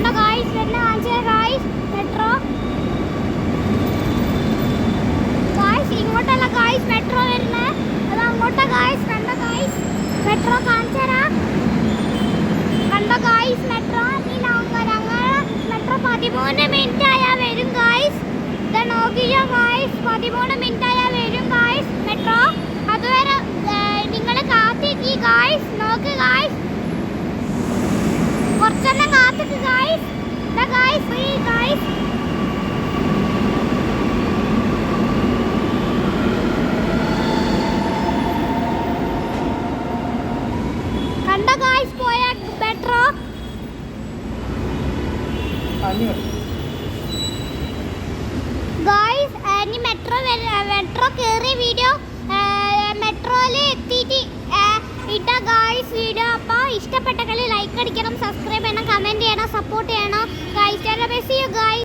കണ്ടോ ഗായ്സ്, വരുന്ന കാണിച്ചു ഗായ്സ് മെട്രോ. ഗായ്സ് ഇങ്ങോട്ടല്ല ഗായ്സ് മെട്രോ വരുന്നത്, അത് അങ്ങോട്ടാ ഗായ്സ്. കണ്ടോ ഗായ്സ് മെട്രോ കാണിച്ചരാ. കണ്ടോ ഗായ്സ് മെട്രോ. മെട്രോ 13 മിനിറ്റ് ആയാൽ വരും ഗായ്സ്. ഇത് നോക്കിയോ ഗായ്സ്, 13 മിനിറ്റ് ആയാൽ വരും ഗായ്സ് മെട്രോ. അതുവരെ നിങ്ങൾ കാത്തിരിക്കി ഗായ്സ്. നോക്ക് ഗായ്സ്, കുറച്ചെല്ലാം കാത്തിക്ക് ഗായ്സ്. ഇതാ ഗായ്സ് ഫ്രീ ഗായ്സ്. കണ്ടോ ഗായ്സ് പോയ മെട്രോ. ഗായ്സ് ഇനി മെട്രോ കയറിയ വീഡിയോ മെട്രോയിൽ എത്തിയിട്ട് ഇട്ട ഗായ്സ് വീഡിയോ. അപ്പോൾ ഇഷ്ടപ്പെട്ട കളി ലൈക്ക് അടിക്കണം, സബ്സ്ക്രൈബ് ചെയ്യണം, കമൻറ്റ് ചെയ്യണം, സപ്പോർട്ട് ചെയ്യണം ഗായ്സ്. ഗായ്സ്